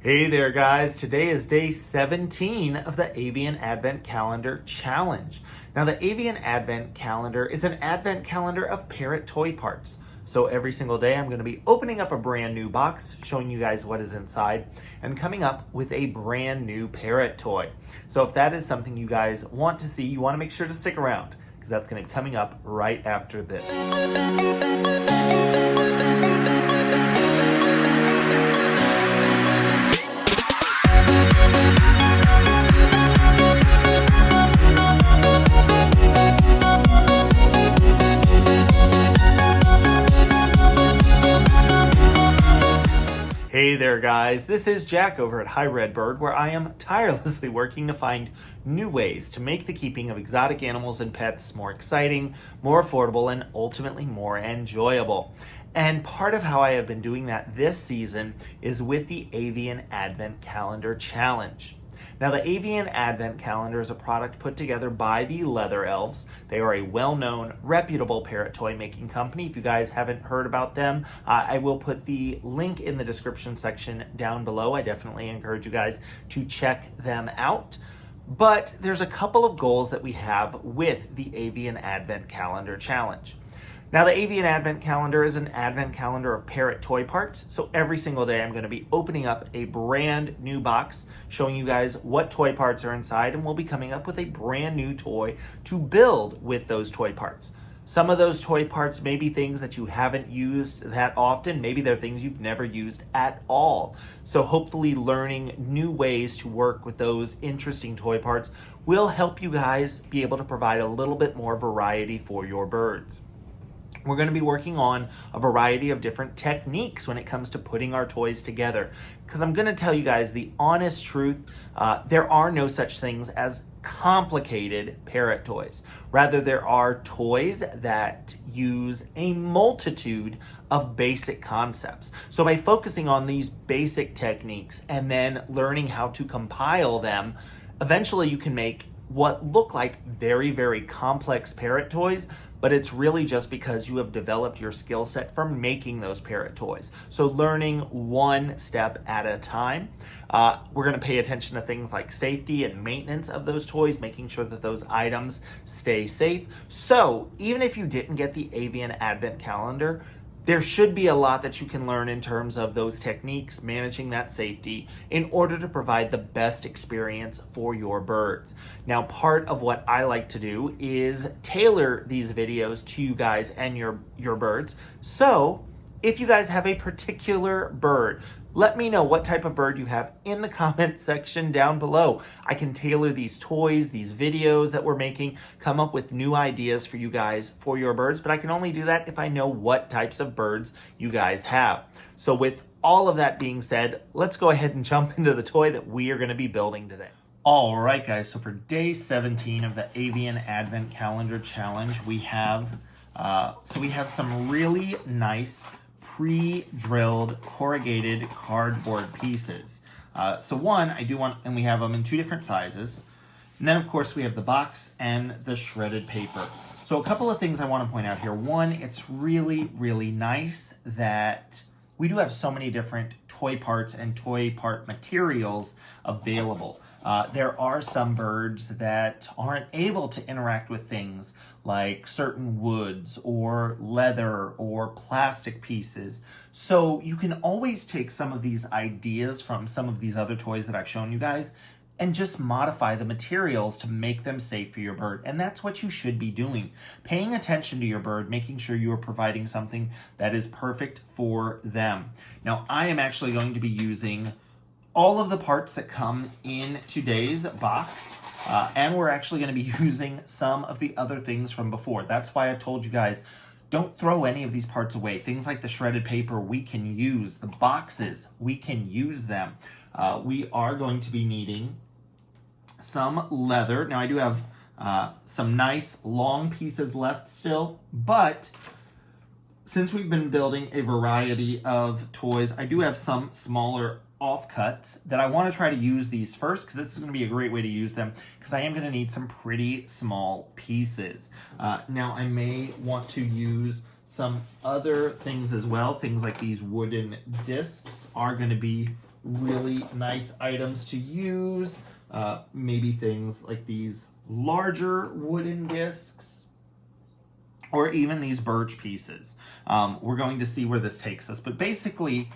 Hey there guys, today is day 17 of the Avian Advent Calendar Challenge. Now the Avian Advent Calendar is an advent calendar of parrot toy parts. So every single day I'm going to be opening up a brand new box, showing you guys what is inside, and coming up with a brand new parrot toy. So if that is something you guys want to see, you want to make sure to stick around, because that's going to be coming up right after this. Hey there guys, this is Jack over at Hi Red Bird, where I am tirelessly working to find new ways to make the keeping of exotic animals and pets more exciting, more affordable, and ultimately more enjoyable. And part of how I have been doing that this season is with the Avian Advent Calendar Challenge. Now, the Avian Advent Calendar is a product put together by the Leather Elves. They are a well-known, reputable parrot toy making company. If you guys haven't heard about them, I will put the link in the description section down below. I definitely encourage you guys to check them out. But there's a couple of goals that we have with the Avian Advent Calendar Challenge. Now, the Avian Advent Calendar is an advent calendar of parrot toy parts. So every single day I'm going to be opening up a brand new box, showing you guys what toy parts are inside, and we'll be coming up with a brand new toy to build with those toy parts. Some of those toy parts may be things that you haven't used that often. Maybe they're things you've never used at all. So hopefully learning new ways to work with those interesting toy parts will help you guys be able to provide a little bit more variety for your birds. We're going to be working on a variety of different techniques when it comes to putting our toys together. Because I'm going to tell you guys the honest truth, there are no such things as complicated parrot toys. Rather, there are toys that use a multitude of basic concepts. So by focusing on these basic techniques and then learning how to compile them, eventually you can make what look like very, very complex parrot toys, but it's really just because you have developed your skill set for making those parrot toys. So learning one step at a time. We're going to pay attention to things like safety and maintenance of those toys, making sure that those items stay safe. So even if you didn't get the Avian Advent Calendar, there should be a lot that you can learn in terms of those techniques, managing that safety, in order to provide the best experience for your birds. Now, part of what I like to do is tailor these videos to you guys and your birds. So if you guys have a particular bird, let me know what type of bird you have in the comment section down below. I can tailor these toys, these videos that we're making, come up with new ideas for you guys for your birds, but I can only do that if I know what types of birds you guys have. So with all of that being said, let's go ahead and jump into the toy that we are going to be building today. All right, guys, so for day 17 of the Avian Advent Calendar Challenge, we have some really nice pre-drilled corrugated cardboard pieces. So one, I do want, and we have them in two different sizes. And then of course we have the box and the shredded paper. So a couple of things I want to point out here. One, it's really, really nice that we do have so many different toy parts and toy part materials available. There are some birds that aren't able to interact with things like certain woods or leather or plastic pieces. So you can always take some of these ideas from some of these other toys that I've shown you guys and just modify the materials to make them safe for your bird. And that's what you should be doing. Paying attention to your bird, making sure you are providing something that is perfect for them. Now, I am actually going to be using all of the parts that come in today's box, and we're actually going to be using some of the other things from before. That's why I've told you guys, don't throw any of these parts away. Things like the shredded paper we can use. The boxes, we can use them. We are going to be needing some leather. Now, I do have some nice long pieces left still, but since we've been building a variety of toys, I do have some smaller offcuts that I want to try to use these first, because this is going to be a great way to use them, because I am going to need some pretty small pieces. Now, I may want to use some other things as well. Things like these wooden discs are going to be really nice items to use. Maybe things like these larger wooden discs, or even these birch pieces. We're going to see where this takes us, but basically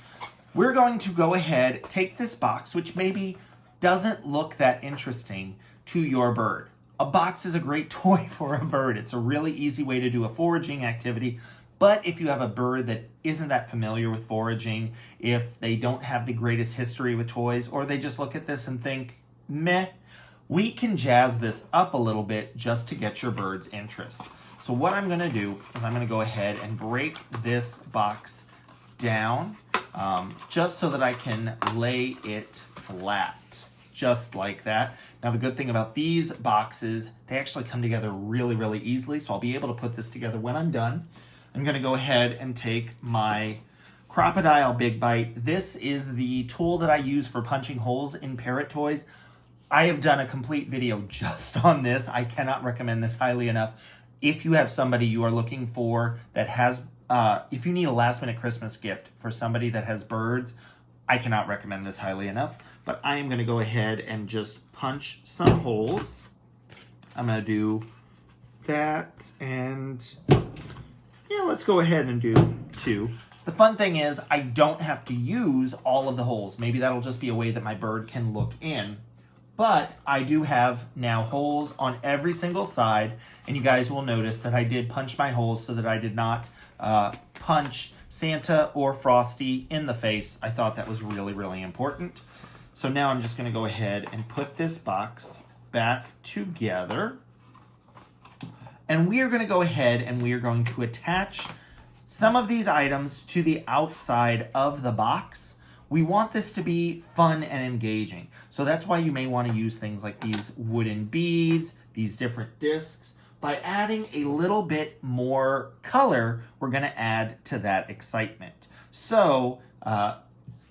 we're going to go ahead, take this box, which maybe doesn't look that interesting to your bird. A box is a great toy for a bird. It's a really easy way to do a foraging activity. But if you have a bird that isn't that familiar with foraging, if they don't have the greatest history with toys, or they just look at this and think, meh, we can jazz this up a little bit just to get your bird's interest. So what I'm gonna do is I'm gonna go ahead and break this box down just so that I can lay it flat, just like that. Now the good thing about these boxes, they actually come together really, really easily, so I'll be able to put this together when I'm done. I'm gonna go ahead and take my Crocodile Big Bite. This is the tool that I use for punching holes in parrot toys. I have done a complete video just on this. I cannot recommend this highly enough. If you have somebody you are looking for that has, if you need a last minute Christmas gift for somebody that has birds, I cannot recommend this highly enough. But I am gonna go ahead and just punch some holes. I'm gonna do that and yeah, let's go ahead and do 2. The fun thing is I don't have to use all of the holes. Maybe that'll just be a way that my bird can look in. But I do have now holes on every single side, and you guys will notice that I did punch my holes so that I did not punch Santa or Frosty in the face. I thought that was really, really important. So now I'm just gonna go ahead and put this box back together. And we are going to go ahead and we are going to attach some of these items to the outside of the box. We want this to be fun and engaging. So that's why you may want to use things like these wooden beads, these different discs. By adding a little bit more color, we're going to add to that excitement. So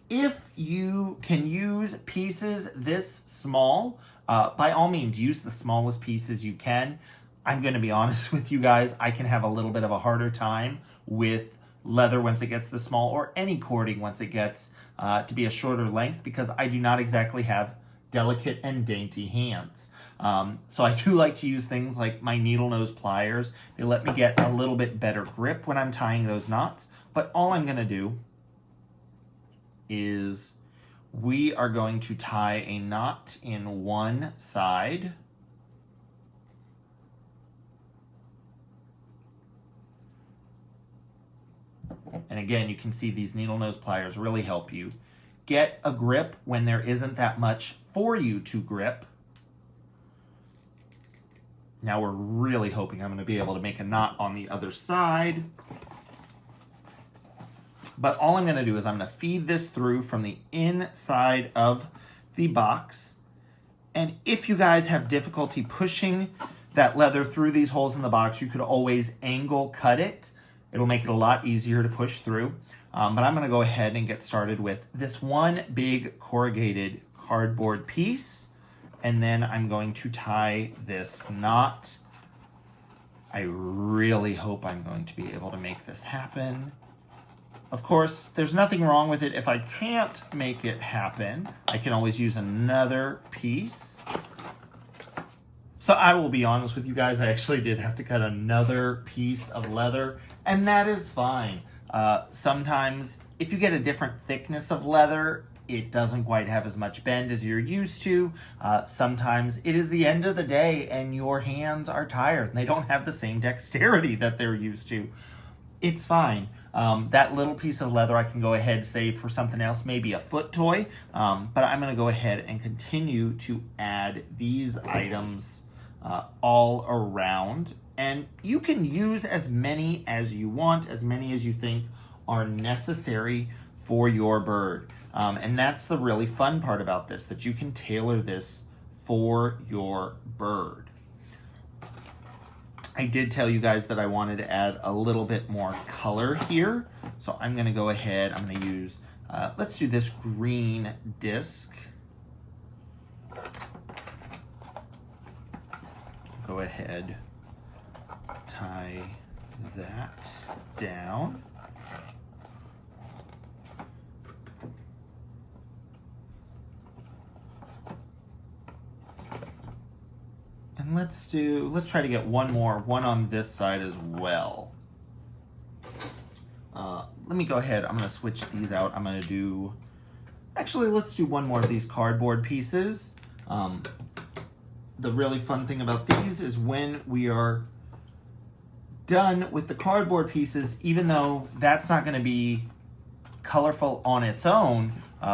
if you can use pieces this small, by all means, use the smallest pieces you can. I'm going to be honest with you guys, I can have a little bit of a harder time with leather once it gets this small, or any cording once it gets to be a shorter length, because I do not exactly have delicate and dainty hands. So I do like to use things like my needle nose pliers. They let me get a little bit better grip when I'm tying those knots. But all I'm going to do is we are going to tie a knot in one side. And again, you can see these needle nose pliers really help you get a grip when there isn't that much for you to grip. Now we're really hoping I'm going to be able to make a knot on the other side. But all I'm going to do is I'm going to feed this through from the inside of the box. And if you guys have difficulty pushing that leather through these holes in the box, you could always angle cut it. It'll make it a lot easier to push through. But I'm going to go ahead and get started with this one big corrugated cardboard piece. And then I'm going to tie this knot. I really hope I'm going to be able to make this happen. Of course, there's nothing wrong with it. If I can't make it happen, I can always use another piece. So I will be honest with you guys, I actually did have to cut another piece of leather, and that is fine. Sometimes if you get a different thickness of leather, it doesn't quite have as much bend as you're used to. Sometimes it is the end of the day and your hands are tired and they don't have the same dexterity that they're used to. It's fine. That little piece of leather I can go ahead and save for something else, maybe a foot toy. But I'm going to go ahead and continue to add these items all around. And you can use as many as you want, as many as you think are necessary for your bird. And that's the really fun part about this, that you can tailor this for your bird. I did tell you guys that I wanted to add a little bit more color here. So I'm going to go ahead, I'm going to use, let's do this green disc. Go ahead, tie that down. let's try to get one on this side as well. Let me go ahead. I'm going to switch these out. I'm going to do, actually, let's do one more of these cardboard pieces. The really fun thing about these is when we are done with the cardboard pieces, even though that's not going to be colorful on its own,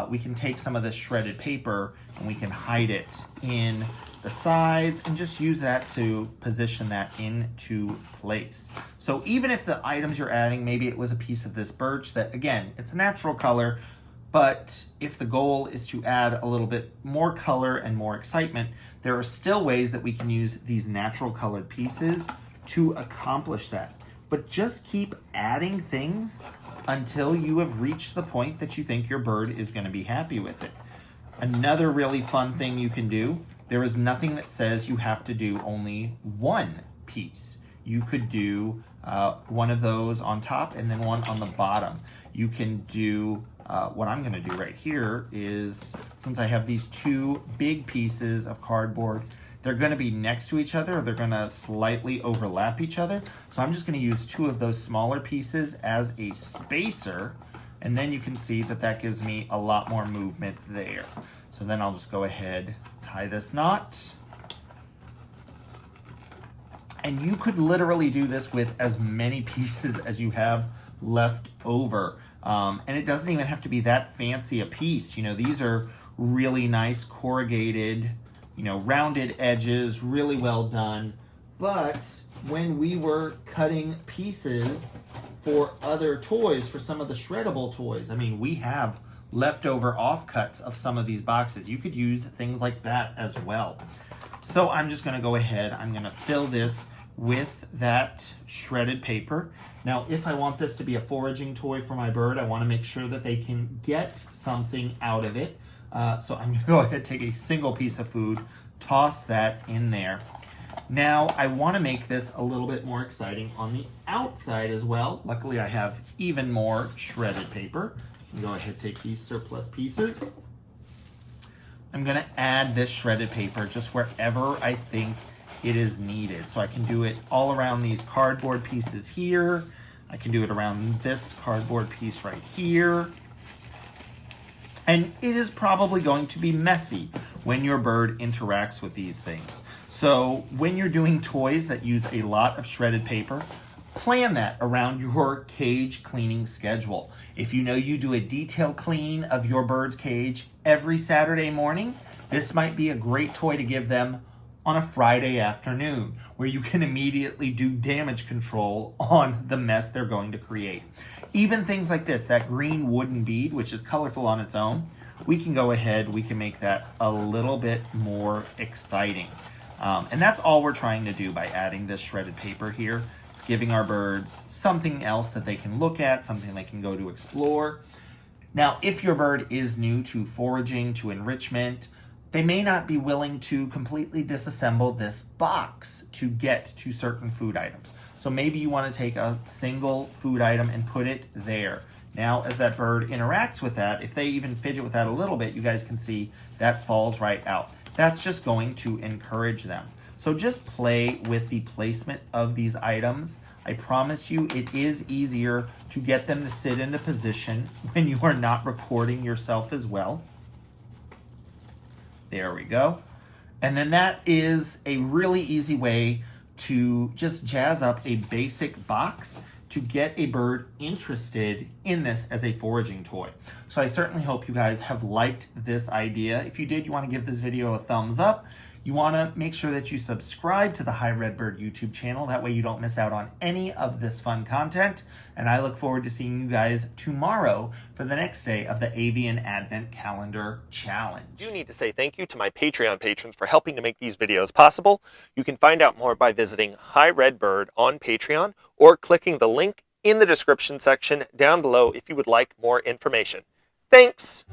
we can take some of this shredded paper and we can hide it in the sides and just use that to position that into place. So even if the items you're adding, maybe it was a piece of this birch that, again, it's a natural color, but if the goal is to add a little bit more color and more excitement, there are still ways that we can use these natural colored pieces to accomplish that. But just keep adding things until you have reached the point that you think your bird is going to be happy with it. Another really fun thing you can do, there is nothing that says you have to do only one piece. You could do one of those on top and then one on the bottom. You can do, what I'm going to do right here is, since I have these two big pieces of cardboard, they're going to be next to each other, or they're going to slightly overlap each other. So I'm just going to use two of those smaller pieces as a spacer, and then you can see that that gives me a lot more movement there. So then I'll just go ahead, tie this knot. And you could literally do this with as many pieces as you have left over. And it doesn't even have to be that fancy a piece. You know, these are really nice corrugated, you know, rounded edges, really well done. But when we were cutting pieces for other toys, for some of the shreddable toys, I mean, we have leftover offcuts of some of these boxes. You could use things like that as well. So I'm just gonna go ahead, I'm gonna fill this with that shredded paper. Now, if I want this to be a foraging toy for my bird, I wanna make sure that they can get something out of it. So I'm gonna go ahead and take a single piece of food, toss that in there. Now, I wanna make this a little bit more exciting on the outside as well. Luckily, I have even more shredded paper. You can go ahead and take these surplus pieces. I'm gonna add this shredded paper just wherever I think it is needed. So I can do it all around these cardboard pieces here. I can do it around this cardboard piece right here. And it is probably going to be messy when your bird interacts with these things. So when you're doing toys that use a lot of shredded paper, plan that around your cage cleaning schedule. If you know you do a detailed clean of your bird's cage every Saturday morning, this might be a great toy to give them on a Friday afternoon, where you can immediately do damage control on the mess they're going to create. Even things like this, that green wooden bead, which is colorful on its own, we can go ahead, we can make that a little bit more exciting. And that's all we're trying to do by adding this shredded paper here. It's giving our birds something else that they can look at, something they can go to explore. Now, if your bird is new to foraging, to enrichment, they may not be willing to completely disassemble this box to get to certain food items. So maybe you want to take a single food item and put it there. Now, as that bird interacts with that, if they even fidget with that a little bit, you guys can see that falls right out. That's just going to encourage them. So just play with the placement of these items. I promise you it is easier to get them to sit in a position when you are not recording yourself as well. There we go. And then that is a really easy way to just jazz up a basic box to get a bird interested in this as a foraging toy. So I certainly hope you guys have liked this idea. If you did, you want to give this video a thumbs up. You want to make sure that you subscribe to the Hi Redbird YouTube channel. That way you don't miss out on any of this fun content. And I look forward to seeing you guys tomorrow for the next day of the Avian Advent Calendar Challenge. I do need to say thank you to my Patreon patrons for helping to make these videos possible. You can find out more by visiting Hi Redbird on Patreon or clicking the link in the description section down below if you would like more information. Thanks!